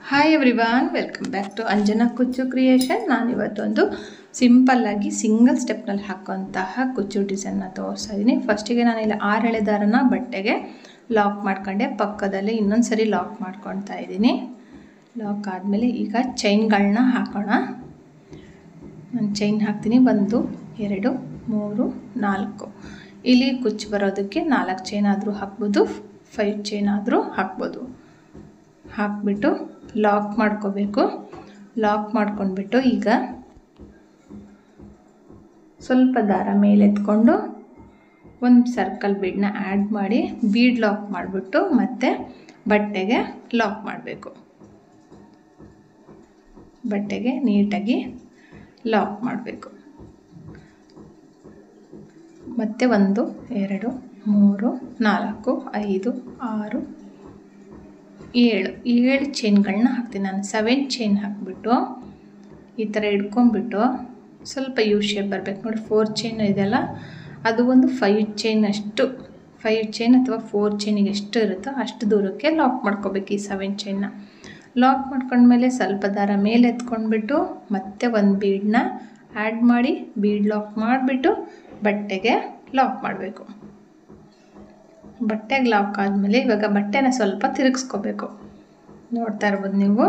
Hi everyone, welcome back to Anjana Kuchchu creation. ನಾನಿವತ್ತೊಂದು ಸಿಂಪಲ್ಲಾಗಿ single ಸ್ಟೆಪ್ನಲ್ಲಿ ಹಾಕುವಂತಹ ಕುಚ್ಚು ಡಿಸೈನ್ನ ತೋರಿಸ್ತಾ ಇದ್ದೀನಿ. ಫಸ್ಟಿಗೆ ನಾನಿಲ್ಲಿ 6 ಎಳೆ ದಾರನ ಬಟ್ಟೆಗೆ ಲಾಕ್ ಮಾಡ್ಕೊಂಡೆ, ಪಕ್ಕದಲ್ಲಿ ಇನ್ನೊಂದು ಸರಿ ಲಾಕ್ ಮಾಡ್ಕೊಳ್ತಾ ಇದ್ದೀನಿ. ಲಾಕ್ ಆದಮೇಲೆ ಈಗ ಚೈನ್ಗಳನ್ನ ಹಾಕೋಣ. ನಾನು ಚೈನ್ ಹಾಕ್ತೀನಿ. 1 2 3 4. ಇಲ್ಲಿ ಕುಚ್ಚು ಬರೋದಕ್ಕೆ 4 ಚೈನ್ ಆದರೂ ಹಾಕ್ಬೋದು, 5 ಚೈನ್ ಆದರೂ ಹಾಕ್ಬೋದು. ಹಾಕ್ಬಿಟ್ಟು ಲಾಕ್ ಮಾಡ್ಕೋಬೇಕು. ಲಾಕ್ ಮಾಡ್ಕೊಂಡ್ಬಿಟ್ಟು ಈಗ ಸ್ವಲ್ಪ ದಾರ ಮೇಲೆತ್ಕೊಂಡು ಒಂದು ಸರ್ಕಲ್ ಬೀಡನ್ನ ಆ್ಯಡ್ ಮಾಡಿ ಬೀಡ್ ಲಾಕ್ ಮಾಡಿಬಿಟ್ಟು ಮತ್ತೆ ಬಟ್ಟೆಗೆ ಲಾಕ್ ಮಾಡಬೇಕು. ಬಟ್ಟೆಗೆ ನೀಟಾಗಿ ಲಾಕ್ ಮಾಡಬೇಕು. ಮತ್ತೆ 1 2 3 4 5 6 7 ಚೈನ್ಗಳನ್ನ ಹಾಕ್ತೀನಿ. ನಾನು 7 ಚೈನ್ ಹಾಕಿಬಿಟ್ಟು ಈ ಥರ ಹಿಡ್ಕೊಂಡ್ಬಿಟ್ಟು ಸ್ವಲ್ಪ ಯು ಶೇಪ್ ಬರಬೇಕು ನೋಡಿ. 4 ಚೈನ್ ಇದೆಯಲ್ಲ, ಅದು ಒಂದು 5 ಚೈನ್ ಅಷ್ಟು, 5 ಚೈನ್ ಅಥವಾ 4 ಚೈನಿಗೆ ಎಷ್ಟು ಇರುತ್ತೋ ಅಷ್ಟು ದೂರಕ್ಕೆ ಲಾಕ್ ಮಾಡ್ಕೋಬೇಕು ಈ 7 ಚೈನ್ನ. ಲಾಕ್ ಮಾಡ್ಕೊಂಡ್ಮೇಲೆ ಸ್ವಲ್ಪ ದಾರ ಮೇಲೆ ಎತ್ಕೊಂಡ್ಬಿಟ್ಟು ಮತ್ತೆ ಒಂದು ಬೀಡನ್ನ ಆ್ಯಡ್ ಮಾಡಿ ಬೀಡ್ ಲಾಕ್ ಮಾಡಿಬಿಟ್ಟು ಬಟ್ಟೆಗೆ ಲಾಕ್ ಮಾಡಬೇಕು. ಬಟ್ಟೆಗೆ ಲಾಕ್ ಆದಮೇಲೆ ಇವಾಗ ಬಟ್ಟೆನ ಸ್ವಲ್ಪ ತಿರುಗಿಸ್ಕೋಬೇಕು. ನೋಡ್ತಾ ಇರ್ಬೋದು ನೀವು,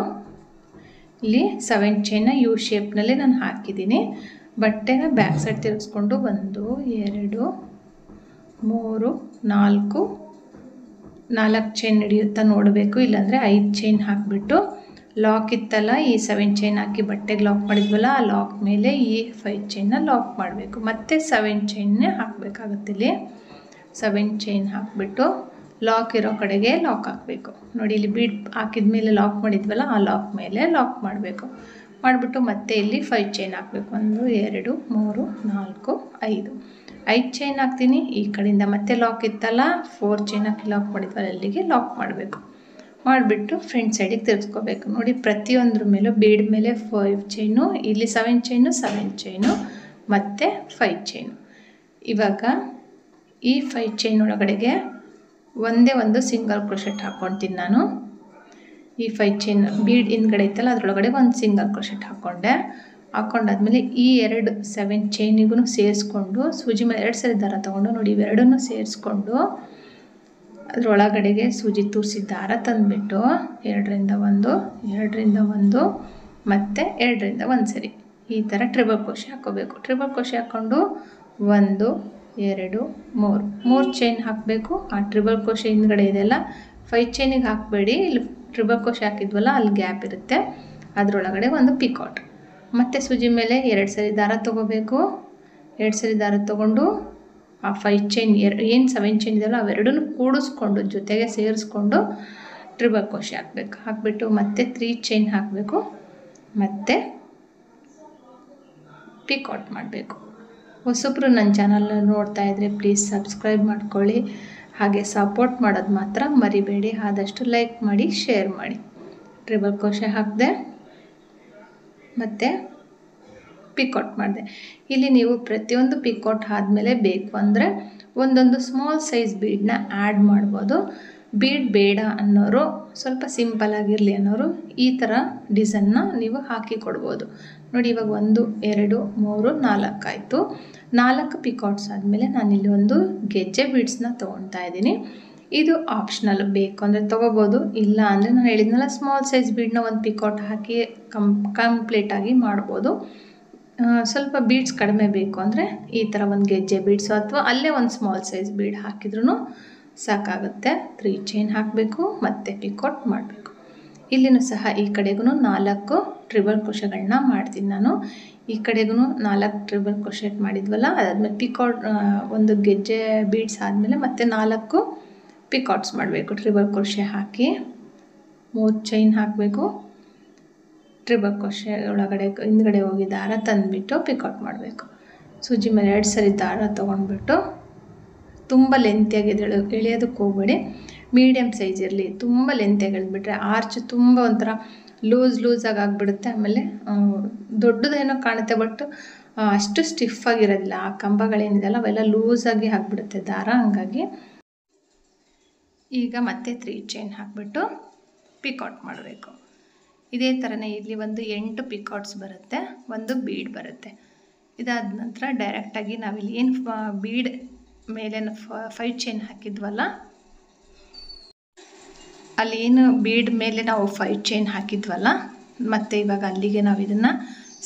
ಇಲ್ಲಿ 7 ಚೈನ್ನ ಯು ಶೇಪ್ನಲ್ಲಿ ನಾನು ಹಾಕಿದ್ದೀನಿ. ಬಟ್ಟೆನ ಬ್ಯಾಕ್ ಸೈಡ್ ತಿರುಗಿಸ್ಕೊಂಡು 1 2 3 4 ಚೈನ್ ಹಿಡಿಯುತ್ತಾ ನೋಡಬೇಕು. ಇಲ್ಲಾಂದರೆ 5 ಚೈನ್ ಹಾಕಿಬಿಟ್ಟು ಲಾಕ್ ಇತ್ತಲ್ಲ, ಈ 7 ಚೈನ್ ಹಾಕಿ ಬಟ್ಟೆಗೆ ಲಾಕ್ ಮಾಡಿದ್ವಲ್ಲ, ಆ ಲಾಕ್ ಮೇಲೆ ಈ 5 ಚೈನ್ನ ಲಾಕ್ ಮಾಡಬೇಕು. ಮತ್ತೆ 7 ಚೈನ್ನೇ ಹಾಕಬೇಕಾಗುತ್ತೆ. ಇಲ್ಲಿ 7 ಚೈನ್ ಹಾಕಿಬಿಟ್ಟು ಲಾಕ್ ಇರೋ ಕಡೆಗೆ ಲಾಕ್ ಹಾಕಬೇಕು ನೋಡಿ. ಇಲ್ಲಿ ಬೀಡ್ ಹಾಕಿದ ಮೇಲೆ ಲಾಕ್ ಮಾಡಿದ್ವಲ್ಲ, ಆ ಲಾಕ್ ಮೇಲೆ ಲಾಕ್ ಮಾಡಬೇಕು. ಮಾಡಿಬಿಟ್ಟು ಮತ್ತೆ ಇಲ್ಲಿ 5 ಚೈನ್ ಹಾಕಬೇಕು. 1 2 3 4 5 ಚೈನ್ ಹಾಕ್ತೀನಿ. ಈ ಕಡೆಯಿಂದ ಮತ್ತೆ ಲಾಕ್ ಇತ್ತಲ್ಲ, 4 ಚೈನ್ ಹಾಕಿ ಲಾಕ್ ಮಾಡಿದ್ವಲ್ಲ, ಅಲ್ಲಿಗೆ ಲಾಕ್ ಮಾಡಬೇಕು. ಮಾಡಿಬಿಟ್ಟು ಫ್ರಂಟ್ ಸೈಡಿಗೆ ತಿರ್ಗಿಸ್ಕೋಬೇಕು ನೋಡಿ. ಪ್ರತಿಯೊಂದ್ರ ಮೇಲೂ ಬೀಡ್ ಮೇಲೆ 5 ಚೈನು, ಇಲ್ಲಿ 7 ಚೈನು ಮತ್ತು 5 ಚೈನು. ಇವಾಗ ಈ 5 ಚೈನ್ ಒಳಗಡೆಗೆ ಒಂದೇ ಒಂದು ಸಿಂಗಲ್ ಕ್ರೋಶೆಟ್ ಹಾಕ್ಕೊಳ್ತೀನಿ ನಾನು. ಈ 5 ಚೈನ್ ಬೀಡ್ ಹಿಂದ್ಗಡೆ ಇತ್ತಲ್ಲ, ಅದರೊಳಗಡೆ ಒಂದು ಸಿಂಗಲ್ ಕ್ರೋಶೆಟ್ ಹಾಕ್ಕೊಂಡಾದ್ಮೇಲೆ ಈ 7 ಚೈನಿಗೂ ಸೇರಿಸ್ಕೊಂಡು ಸೂಜಿ ಮೇಲೆ 2 ಸರಿ ದಾರ ತೊಗೊಂಡು ನೋಡಿ, ಇವೆರಡನ್ನೂ ಸೇರಿಸ್ಕೊಂಡು ಅದರೊಳಗಡೆಗೆ ಸೂಜಿ ತೂರಿಸಿ ದಾರ ತಂದುಬಿಟ್ಟು 2ರಿಂದ 1 2ರಿಂದ 1 ಮತ್ತು 2ರಿಂದ 1 ಸರಿ ಈ ಥರ ಟ್ರಿಬಲ್ ಕ್ರೋಶೆ ಹಾಕ್ಕೋಬೇಕು. ಟ್ರಿಬಲ್ ಕ್ರೋಶೆ ಹಾಕ್ಕೊಂಡು 1 2 3 ಚೈನ್ ಹಾಕಬೇಕು. ಆ ಟ್ರಿಬಲ್ ಕ್ರೋಶೆ ಹಿಂದ್ಗಡೆ ಇದೆಲ್ಲ 5 ಚೈನಿಗೆ ಹಾಕಬೇಡಿ. ಇಲ್ಲಿ ಟ್ರಿಬಲ್ ಕ್ರೋಶೆ ಹಾಕಿದ್ವಲ್ಲ, ಅಲ್ಲಿ ಗ್ಯಾಪ್ ಇರುತ್ತೆ, ಅದರೊಳಗಡೆ ಒಂದು ಪಿಕಾಟ್. ಮತ್ತು ಸೂಜಿ ಮೇಲೆ 2 ಸರಿ ದಾರ ತೊಗೋಬೇಕು. 2 ಸರಿ ದಾರ ತೊಗೊಂಡು ಆ 5 ಚೈನ್ ಏನು 7 ಚೈನ್ ಇದೆಯಲ್ಲ, ಅವೆರಡನ್ನೂ ಕೂಡಿಸ್ಕೊಂಡು ಜೊತೆಗೆ ಸೇರಿಸ್ಕೊಂಡು ಟ್ರಿಬಲ್ ಕ್ರೋಶೆ ಹಾಕಬೇಕು. ಹಾಕಿಬಿಟ್ಟು ಮತ್ತೆ 3 ಚೈನ್ ಹಾಕಬೇಕು, ಮತ್ತು ಪಿಕಾಟ್ ಮಾಡಬೇಕು. ಹೊಸಬ್ರು ನನ್ನ ಚಾನಲ್ನ ನೋಡ್ತಾ ಇದ್ದರೆ ಪ್ಲೀಸ್ ಸಬ್ಸ್ಕ್ರೈಬ್ ಮಾಡ್ಕೊಳ್ಳಿ. ಹಾಗೆ ಸಪೋರ್ಟ್ ಮಾಡೋದು ಮಾತ್ರ ಮರಿಬೇಡಿ. ಆದಷ್ಟು ಲೈಕ್ ಮಾಡಿ, ಶೇರ್ ಮಾಡಿ. ಟ್ರಿಬಲ್ ಕ್ರೋಶೆ ಹಾಕಿದೆ, ಮತ್ತು ಪಿಕಾಟ್ ಮಾಡಿದೆ. ಇಲ್ಲಿ ನೀವು ಪ್ರತಿಯೊಂದು ಪಿಕಾಟ್ ಆದಮೇಲೆ ಬೇಕು ಅಂದರೆ ಒಂದೊಂದು ಸ್ಮಾಲ್ ಸೈಜ್ ಬೀಡನ್ನ ಆ್ಯಡ್ ಮಾಡ್ಬೋದು. ಬೀಡ್ ಬೇಡ ಅನ್ನೋರು, ಸ್ವಲ್ಪ ಸಿಂಪಲ್ಲಾಗಿರಲಿ ಅನ್ನೋರು ಈ ಥರ ಡಿಸೈನ್ನ ನೀವು ಹಾಕಿ ಕೊಡ್ಬೋದು ನೋಡಿ. ಇವಾಗ 1 2 3 4 ಆಯಿತು. 4 ಪಿಕಾಟ್ಸ್ ಆದಮೇಲೆ ನಾನಿಲ್ಲಿ ಒಂದು ಗೆಜ್ಜೆ ಬೀಡ್ಸ್ನ ತೊಗೊಳ್ತಾ ಇದ್ದೀನಿ. ಇದು ಆಪ್ಷನಲ್, ಬೇಕು ಅಂದರೆ ತೊಗೋಬೋದು, ಇಲ್ಲ ಅಂದರೆ ನಾನು ಹೇಳಿದ್ನಲ್ಲ ಸ್ಮಾಲ್ ಸೈಜ್ ಬೀಡನ್ನ ಒಂದು ಪಿಕಾಟ್ ಹಾಕಿ ಕಂಪ್ಲೀಟಾಗಿ ಮಾಡ್ಬೋದು. ಸ್ವಲ್ಪ ಬೀಡ್ಸ್ ಕಡಿಮೆ ಬೇಕು ಅಂದರೆ ಈ ಥರ ಒಂದು ಗೆಜ್ಜೆ ಬೀಡ್ಸು ಅಥವಾ ಅಲ್ಲೇ ಒಂದು ಸ್ಮಾಲ್ ಸೈಜ್ ಬೀಡ್ ಹಾಕಿದ್ರೂ ಸಾಕಾಗುತ್ತೆ. 3 ಚೈನ್ ಹಾಕಬೇಕು, ಮತ್ತು ಪಿಕಾಟ್ ಮಾಡಬೇಕು. ಇಲ್ಲಿನೂ ಸಹ ಈ ಕಡೆಗೂ 4 ಟ್ರಿಬಲ್ ಕ್ರೋಶೆಗಳನ್ನ ಮಾಡ್ತೀನಿ ನಾನು. ಈ ಕಡೆಗೂ 4 ಟ್ರಿಬಲ್ ಕ್ರೋಶೆಟ್ ಮಾಡಿದ್ವಲ್ಲ, ಅದಾದಮೇಲೆ ಪಿಕಾಟ್ ಒಂದು ಗೆಜ್ಜೆ ಬೀಡ್ಸ್ ಆದಮೇಲೆ ಮತ್ತೆ 4 ಪಿಕಾಟ್ಸ್ ಮಾಡಬೇಕು. ಟ್ರಿಬಲ್ ಕ್ರೋಶೆ ಹಾಕಿ 3 ಚೈನ್ ಹಾಕಬೇಕು. ಟ್ರಿಬಲ್ ಕ್ರೋಶೆ ಒಳಗಡೆ ಹಿಂದ್ಗಡೆ ಹೋಗಿ ದಾರ ತಂದುಬಿಟ್ಟು ಪಿಕಾಟ್ ಮಾಡಬೇಕು. ಸೂಜಿ ಮೇಲೆ 2 ಸರಿ ದಾರ ತೊಗೊಂಡ್ಬಿಟ್ಟು ತುಂಬ ಲೆಂತಿಯಾಗಿ ಎಳೆಯೋದಕ್ಕೆ ಹೋಗಬೇಡಿ, ಮೀಡಿಯಮ್ ಸೈಜ್ ಇರಲಿ. ತುಂಬ ಲೆಂತಿಯಾಗಿ ಎಳೆದ್ಬಿಟ್ರೆ ಆರ್ಚ್ ತುಂಬ ಒಂಥರ ಲೂಸಾಗಿ ಆಗಿಬಿಡುತ್ತೆ. ಆಮೇಲೆ ದೊಡ್ಡದೇನೋ ಕಾಣುತ್ತೆ, ಬಟ್ ಅಷ್ಟು ಸ್ಟಿಫಾಗಿರೋದಿಲ್ಲ. ಆ ಕಂಬಗಳೇನಿದೆಯಲ್ಲ ಅವೆಲ್ಲ ಲೂಸಾಗಿ ಆಗಿಬಿಡುತ್ತೆ ದಾರ. ಹಂಗಾಗಿ ಈಗ ಮತ್ತೆ 3 ಚೈನ್ ಹಾಕಿಬಿಟ್ಟು ಪಿಕಾಟ್ ಮಾಡಬೇಕು. ಇದೇ ಥರನೇ ಇಲ್ಲಿ ಒಂದು 8 ಪಿಕಾಟ್ಸ್ ಬರುತ್ತೆ, ಒಂದು ಬೀಡ್ ಬರುತ್ತೆ. ಇದಾದ ನಂತರ ಡೈರೆಕ್ಟಾಗಿ ನಾವಿಲ್ಲಿ ಏನು ಬೀಡ್ ಮೇಲೆ 5 ಚೈನ್ ಹಾಕಿದ್ವಲ್ಲ, ಅಲ್ಲಿ ಏನು ಬೀಡ್ ಮೇಲೆ ನಾವು 5 ಚೈನ್ ಹಾಕಿದ್ವಲ್ಲ, ಮತ್ತು ಇವಾಗ ಅಲ್ಲಿಗೆ ನಾವು ಇದನ್ನು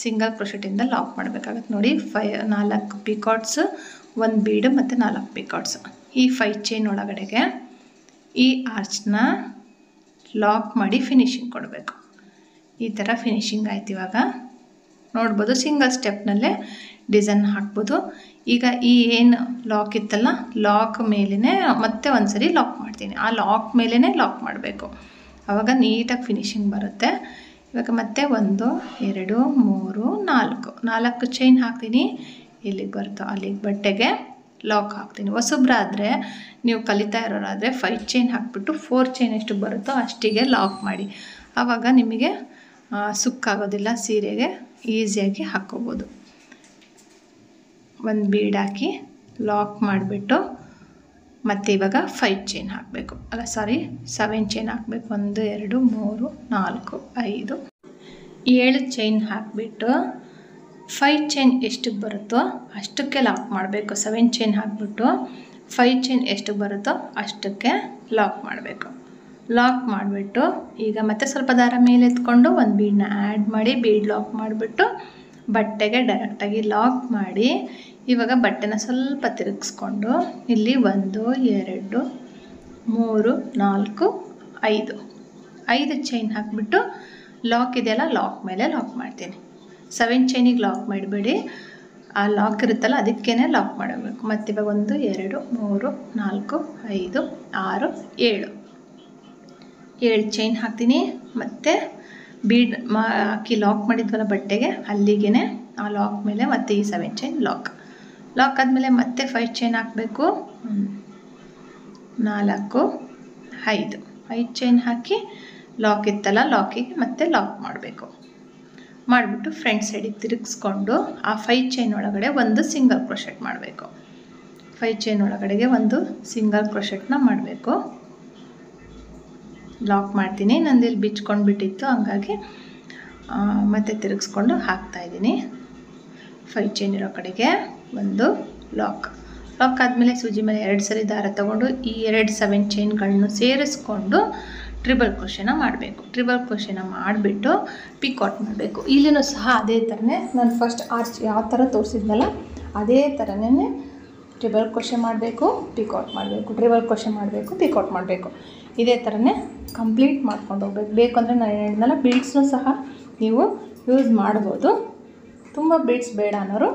ಸಿಂಗಲ್ ಕ್ರೋಶೆಟಿಂದ ಲಾಕ್ ಮಾಡಬೇಕಾಗತ್ತೆ. ನೋಡಿ 4 ಪಿಕಾಟ್ಸ್, 1 ಬೀಡ್ ಮತ್ತು 4 ಪಿಕಾಟ್ಸ್. ಈ 5 ಚೈನ್ ಒಳಗಡೆಗೆ ಈ ಆರ್ಚ್ನ ಲಾಕ್ ಮಾಡಿ ಫಿನಿಶಿಂಗ್ ಕೊಡಬೇಕು. ಈ ಥರ ಫಿನಿಶಿಂಗ್ ಆಯ್ತು. ಇವಾಗ ನೋಡ್ಬೋದು ಸಿಂಗಲ್ ಸ್ಟೆಪ್ನಲ್ಲೇ ಡಿಸೈನ್ ಹಾಕ್ಬೋದು. ಈಗ ಈ ಏನು ಲಾಕ್ ಇತ್ತಲ್ಲ, ಲಾಕ್ ಮೇಲೇ ಮತ್ತೆ ಒಂದ್ಸರಿ ಲಾಕ್ ಮಾಡ್ತೀನಿ. ಆ ಲಾಕ್ ಮೇಲೇ ಲಾಕ್ ಮಾಡಬೇಕು, ಆವಾಗ ನೀಟಾಗಿ ಫಿನಿಶಿಂಗ್ ಬರುತ್ತೆ. ಇವಾಗ ಮತ್ತೆ 1 2 3 4 ಚೈನ್ ಹಾಕ್ತೀನಿ. ಇಲ್ಲಿಗೆ ಬರುತ್ತೋ ಅಲ್ಲಿಗೆ ಬಟ್ಟೆಗೆ ಲಾಕ್ ಹಾಕ್ತೀನಿ. ಹೊಸಬ್ರಾದರೆ, ನೀವು ಕಲಿತಾ ಇರೋರಾದರೆ 5 ಚೈನ್ ಹಾಕ್ಬಿಟ್ಟು 4 ಚೈನ್ ಎಷ್ಟು ಬರುತ್ತೋ ಅಷ್ಟಿಗೆ ಲಾಕ್ ಮಾಡಿ. ಆವಾಗ ನಿಮಗೆ ಸುಕ್ಕಾಗೋದಿಲ್ಲ, ಸೀರೆಗೆ ಈಸಿಯಾಗಿ ಹಾಕ್ಕೋಬೋದು. 1 ಬೀಡ್ ಹಾಕಿ ಲಾಕ್ ಮಾಡಿಬಿಟ್ಟು ಮತ್ತು ಇವಾಗ 5 ಚೈನ್ ಹಾಕಬೇಕು, 7 ಚೈನ್ ಹಾಕಬೇಕು. 1 2 3 4 5 7 ಚೈನ್ ಹಾಕಿಬಿಟ್ಟು 5 ಚೈನ್ ಎಷ್ಟಕ್ಕೆ ಬರುತ್ತೋ ಅಷ್ಟಕ್ಕೆ ಲಾಕ್ ಮಾಡಬೇಕು. 7 ಚೈನ್ ಹಾಕಿಬಿಟ್ಟು 5 ಚೈನ್ ಎಷ್ಟು ಬರುತ್ತೋ ಅಷ್ಟಕ್ಕೆ ಲಾಕ್ ಮಾಡಬೇಕು. ಲಾಕ್ ಮಾಡಿಬಿಟ್ಟು ಈಗ ಮತ್ತೆ ಸ್ವಲ್ಪ ದಾರ ಮೇಲೆ ಎತ್ಕೊಂಡು 1 ಬೀಡನ್ನ ಆ್ಯಡ್ ಮಾಡಿ ಬೀಡ್ ಲಾಕ್ ಮಾಡಿಬಿಟ್ಟು ಬಟ್ಟೆಗೆ ಡೈರೆಕ್ಟಾಗಿ ಲಾಕ್ ಮಾಡಿ, ಇವಾಗ ಬಟ್ಟೆನ ಸ್ವಲ್ಪ ತಿರುಗಿಸ್ಕೊಂಡು ಇಲ್ಲಿ 1 2 3 4 5 ಚೈನ್ ಹಾಕಿಬಿಟ್ಟು ಲಾಕ್ ಇದೆಯಲ್ಲ, ಲಾಕ್ ಮೇಲೆ ಲಾಕ್ ಮಾಡ್ತೀನಿ. 7 ಚೈನಿಗೆ ಲಾಕ್ ಮಾಡಬೇಡಿ, ಆ ಲಾಕ್ ಇರುತ್ತಲ್ಲ ಅದಕ್ಕೇ ಲಾಕ್ ಮಾಡಬೇಕು. ಮತ್ತು ಇವಾಗ 1 2 3 4 5 6 7 ಚೈನ್ ಹಾಕ್ತೀನಿ. ಮತ್ತು ಬೀಡ್ ಹಾಕಿ ಲಾಕ್ ಮಾಡಿದ್ವಲ್ಲ ಬಟ್ಟೆಗೆ, ಅಲ್ಲಿಗೆ ಆ ಲಾಕ್ ಮೇಲೆ ಮತ್ತೆ ಈ 7 ಚೈನ್ ಲಾಕ್ ಆದಮೇಲೆ ಮತ್ತೆ 5 ಚೈನ್ ಹಾಕಬೇಕು. 4 5 ಚೈನ್ ಹಾಕಿ ಲಾಕ್ ಇತ್ತಲ್ಲ, ಲಾಕಿಗೆ ಮತ್ತೆ ಲಾಕ್ ಮಾಡಬೇಕು. ಮಾಡಿಬಿಟ್ಟು ಫ್ರಂಟ್ ಸೈಡಿಗೆ ತಿರುಗಿಸ್ಕೊಂಡು ಆ 5 ಚೈನ್ ಒಳಗಡೆ ಒಂದು ಸಿಂಗಲ್ ಕ್ರೋಶೆಟ್ ಮಾಡಬೇಕು. 5 ಚೈನ್ ಒಳಗಡೆಗೆ ಒಂದು ಸಿಂಗಲ್ ಕ್ರೋಶೆಟ್ನ ಮಾಡಬೇಕು. ಲಾಕ್ ಮಾಡ್ತೀನಿ. ನಂದು ಇಲ್ಲಿ ಬಿಚ್ಕೊಂಡು ಬಿಟ್ಟಿತ್ತು, ಹಂಗಾಗಿ ಮತ್ತೆ ತಿರುಗಿಸ್ಕೊಂಡು ಹಾಕ್ತಾಯಿದ್ದೀನಿ. 5 ಚೈನ್ ಇರೋ ಕಡೆಗೆ ಒಂದು ಲಾಕ್ ಆದಮೇಲೆ ಸೂಜಿ ಮೇಲೆ 2 ಸರಿ ದಾರ ತಗೊಂಡು ಈ 2 7 ಚೈನ್ಗಳನ್ನು ಸೇರಿಸ್ಕೊಂಡು ಟ್ರಿಬಲ್ ಕ್ರೋಶೆನ ಮಾಡಬೇಕು. ಟ್ರಿಬಲ್ ಕ್ರೋಶೆನ ಮಾಡಿಬಿಟ್ಟು ಪಿಕಾಟ್ ಮಾಡಬೇಕು. ಇಲ್ಲಿನೂ ಸಹ ಅದೇ ಥರನೇ ನಾನು ಫಸ್ಟ್ ಆರ್ಚ್ ಯಾವ ಥರ ತೋರಿಸಿದ್ನಲ್ಲ ಅದೇ ಥರನೇ ಟ್ರಿಬಲ್ ಕ್ರೋಶೆ ಮಾಡಬೇಕು, ಪಿಕಾಟ್ ಮಾಡಬೇಕು, ಟ್ರಿಬಲ್ ಕ್ರೋಶೆ ಮಾಡಬೇಕು, ಪಿಕಾಟ್ ಮಾಡಬೇಕು. ಇದೇ ಥರನೇ ಕಂಪ್ಲೀಟ್ ಮಾಡ್ಕೊಂಡು ಹೋಗ್ಬೇಕು. ಬೇಕಂದರೆ ನಾನು ಹೇಳಿದ್ನಲ್ಲ ಬೀಡ್ಸ್ನೂ ಸಹ ನೀವು ಯೂಸ್ ಮಾಡ್ಬೋದು. ತುಂಬ ಬೀಡ್ಸ್ ಬೇಡ ಅನ್ನೋರು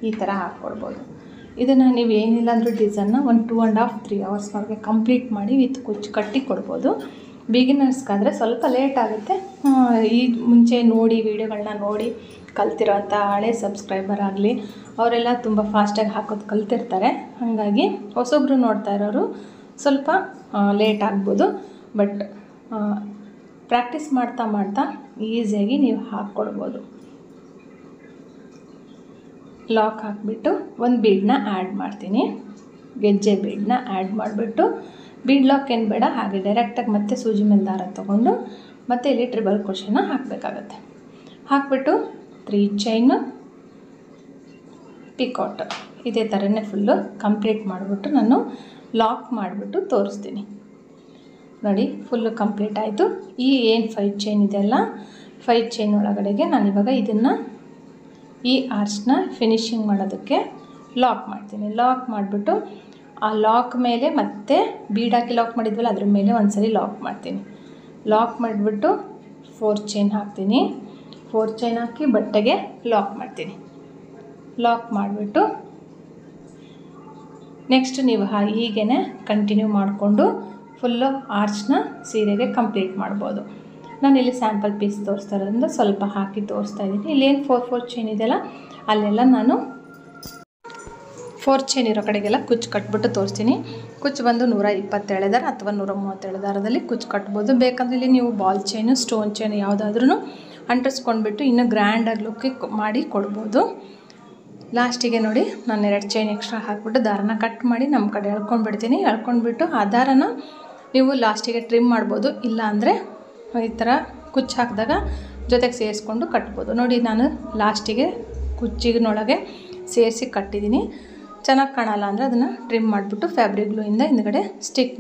ಈ ಥರ ಹಾಕ್ಕೊಡ್ಬೋದು. ಇದನ್ನು ನೀವು ಏನಿಲ್ಲ ಅಂದರೂ ಡಿಸೈನ್ನ 1 2.5 3 ಅವರ್ಸ್ವರೆಗೆ ಕಂಪ್ಲೀಟ್ ಮಾಡಿ ವಿತ್ ಕುಚ್ಚು ಕಟ್ಟಿ ಕೊಡ್ಬೋದು. ಬಿಗಿನರ್ಸ್ಗಾದರೆ ಸ್ವಲ್ಪ ಲೇಟ್ ಆಗುತ್ತೆ. ಈ ಮುಂಚೆ ನೋಡಿ ವೀಡಿಯೋಗಳನ್ನ ನೋಡಿ ಕಲ್ತಿರೋಂಥ ಹಳೆ ಸಬ್ಸ್ಕ್ರೈಬರ್ ಆಗಲಿ ಅವರೆಲ್ಲ ತುಂಬ ಫಾಸ್ಟಾಗಿ ಹಾಕೋದು ಕಲ್ತಿರ್ತಾರೆ. ಹಾಗಾಗಿ ಹೊಸೊಬ್ಬರು ನೋಡ್ತಾ ಇರೋರು ಸ್ವಲ್ಪ ಲೇಟ್ ಆಗ್ಬೋದು. ಬಟ್ ಪ್ರಾಕ್ಟೀಸ್ ಮಾಡ್ತಾ ಈಸಿಯಾಗಿ ನೀವು ಹಾಕ್ಕೊಡ್ಬೋದು. ಲಾಕ್ ಹಾಕಿಬಿಟ್ಟು 1 ಬೀಡನ್ನ ಆ್ಯಡ್ ಮಾಡ್ತೀನಿ. ಗೆಜ್ಜೆ ಬೀಡನ್ನ ಆ್ಯಡ್ ಮಾಡಿಬಿಟ್ಟು ಬೀಡ್ ಲಾಕ್ ಏನು ಬೇಡ, ಹಾಗೆ ಡೈರೆಕ್ಟಾಗಿ ಮತ್ತೆ ಸೂಜಿ ಮೇಲೆ ದಾರ ತೊಗೊಂಡು ಮತ್ತೆ ಇಲ್ಲಿ ಟ್ರಿಬಲ್ ಕ್ರೋಶೆನ ಹಾಕಬೇಕಾಗತ್ತೆ. ಹಾಕಿಬಿಟ್ಟು 3 ಚೈನು ಪಿಕಾಟ್ ಇದೇ ಥರನೇ ಫುಲ್ಲು ಕಂಪ್ಲೀಟ್ ಮಾಡಿಬಿಟ್ಟು ನಾನು ಲಾಕ್ ಮಾಡಿಬಿಟ್ಟು ತೋರಿಸ್ತೀನಿ. ನೋಡಿ ಫುಲ್ಲು ಕಂಪ್ಲೀಟ್ ಆಯಿತು. ಈ ಏನು 5 ಚೈನ್ ಇದೆಯಲ್ಲ, 5 ಚೈನ್ ಒಳಗಡೆಗೆ ನಾನಿವಾಗ ಇದನ್ನು ಈ ಆರ್ಚ್ನ ಫಿನಿಶಿಂಗ್ ಮಾಡೋದಕ್ಕೆ ಲಾಕ್ ಮಾಡ್ತೀನಿ. ಲಾಕ್ ಮಾಡಿಬಿಟ್ಟು ಆ ಲಾಕ್ ಮೇಲೆ ಮತ್ತೆ ಬೀಡ್ ಹಾಕಿ ಲಾಕ್ ಮಾಡಿದ್ವಲ್ಲ ಅದ್ರ ಮೇಲೆ ಒಂದು ಸರಿ ಲಾಕ್ ಮಾಡ್ತೀನಿ. ಲಾಕ್ ಮಾಡಿಬಿಟ್ಟು 4 ಚೈನ್ ಹಾಕ್ತೀನಿ. 4 ಚೈನ್ ಹಾಕಿ ಬಟ್ಟೆಗೆ ಲಾಕ್ ಮಾಡ್ತೀನಿ. ಲಾಕ್ ಮಾಡಿಬಿಟ್ಟು ನೆಕ್ಸ್ಟ್ ನೀವು ಹೀಗೇ ಕಂಟಿನ್ಯೂ ಮಾಡಿಕೊಂಡು ಫುಲ್ಲು ಆರ್ಚ್ನ ಸೀರೆಗೆ ಕಂಪ್ಲೀಟ್ ಮಾಡ್ಬೋದು. ನಾನಿಲ್ಲಿ ಸ್ಯಾಂಪಲ್ ಪೀಸ್ ತೋರಿಸ್ತಾ ಇರೋದ್ರಿಂದ ಸ್ವಲ್ಪ ಹಾಕಿ ತೋರಿಸ್ತಾ ಇದ್ದೀನಿ. ಇಲ್ಲೇನು 4 ಚೈನ್ ಇದೆಯಲ್ಲ ಅಲ್ಲೆಲ್ಲ ನಾನು 4 ಚೈನ್ ಇರೋ ಕಡೆಗೆಲ್ಲ ಕುಚ್ಚು ಕಟ್ಬಿಟ್ಟು ತೋರಿಸ್ತೀನಿ. ಕುಚ್ಚು ಬಂದು 127 ದಾರ ಅಥವಾ 137 ದಾರದಲ್ಲಿ ಕುಚ್ಚು ಕಟ್ಬೋದು. ಬೇಕಂದ್ರೆ ಇಲ್ಲಿ ನೀವು ಬಾಲ್ ಚೈನು, ಸ್ಟೋನ್ ಚೈನ್ ಯಾವುದಾದ್ರೂ ಅಂಟಿಸ್ಕೊಂಡ್ಬಿಟ್ಟು ಇನ್ನೂ ಗ್ರ್ಯಾಂಡಾಗಿ ಲುಕ್ಕಿಗೆ ಮಾಡಿ ಕೊಡ್ಬೋದು. ಲಾಸ್ಟಿಗೆ ನೋಡಿ ನಾನು 2 ಚೈನ್ ಎಕ್ಸ್ಟ್ರಾ ಹಾಕಿಬಿಟ್ಟು ದಾರನ ಕಟ್ ಮಾಡಿ ನಮ್ಮ ಕಡೆ ಎಳ್ಕೊಂಡ್ಬಿಡ್ತೀನಿ. ಎಳ್ಕೊಂಡ್ಬಿಟ್ಟು ಆ ದಾರನ ನೀವು ಲಾಸ್ಟಿಗೆ ಟ್ರಿಮ್ ಮಾಡ್ಬೋದು. ಇಲ್ಲ ಅಂದರೆ ಈ ಥರ ಕುಚ್ಚು ಹಾಕಿದಾಗ ಜೊತೆಗೆ ಸೇರಿಸ್ಕೊಂಡು ಕಟ್ಬೋದು. ನೋಡಿ ನಾನು ಲಾಸ್ಟಿಗೆ ಕುಚ್ಚಿನೊಳಗೆ ಸೇರಿಸಿ ಕಟ್ಟಿದ್ದೀನಿ. ಚೆನ್ನಾಗಿ ಕಾಣಲ್ಲ ಅಂದರೆ ಅದನ್ನು ಟ್ರಿಮ್ ಮಾಡಿಬಿಟ್ಟು ಫ್ಯಾಬ್ರಿಕ್ ಗ್ಲೂಯಿಂದ ಹಿಂದ್ಗಡೆ ಸ್ಟಿಕ್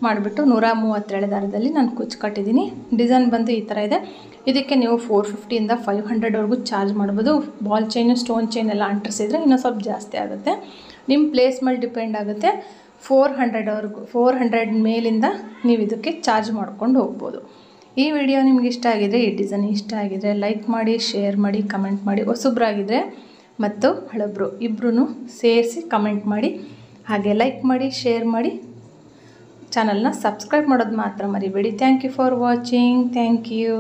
ಮಾಡಿಬಿಟ್ಟು 137 ದಾರದಲ್ಲಿ ನಾನು ಕುಚ್ಚು ಕಟ್ಟಿದ್ದೀನಿ. ಡಿಸೈನ್ ಬಂದು ಈ ಥರ ಇದೆ. ಇದಕ್ಕೆ ನೀವು 450ಇಂದ 500ವರೆಗೂ ಚಾರ್ಜ್ ಮಾಡ್ಬೋದು. ಬಾಲ್ ಚೈನು ಸ್ಟೋನ್ ಚೈನ್ ಎಲ್ಲ ಅಂಟಿಸಿದ್ರೆ ಇನ್ನೂ ಸ್ವಲ್ಪ ಜಾಸ್ತಿ ಆಗುತ್ತೆ. ನಿಮ್ಮ ಪ್ಲೇಸ್ ಮೇಲೆ ಡಿಪೆಂಡ್ ಆಗುತ್ತೆ. 400 ಮೇಲಿಂದ ನೀವು ಇದಕ್ಕೆ ಚಾರ್ಜ್ ಮಾಡ್ಕೊಂಡು ಹೋಗ್ಬೋದು. ಈ ವಿಡಿಯೋ ನಿಮ್ಗೆ ಇಷ್ಟ ಆಗಿದರೆ, ಈ ಡಿಸೈನ್ ಇಷ್ಟ ಆಗಿದರೆ ಲೈಕ್ ಮಾಡಿ, ಶೇರ್ ಮಾಡಿ, ಕಮೆಂಟ್ ಮಾಡಿ. ಹೊಸಬ್ರಾಗಿದ್ದರೆ ಮತ್ತು ಹಳಬ್ರು ಇಬ್ಬರೂ ಸೇರಿಸಿ ಕಮೆಂಟ್ ಮಾಡಿ. ಹಾಗೆ ಲೈಕ್ ಮಾಡಿ, ಶೇರ್ ಮಾಡಿ, ಚಾನಲ್ನ ಸಬ್ಸ್ಕ್ರೈಬ್ ಮಾಡೋದು ಮಾತ್ರ ಮರಿಬೇಡಿ. Thank you for watching. Thank you.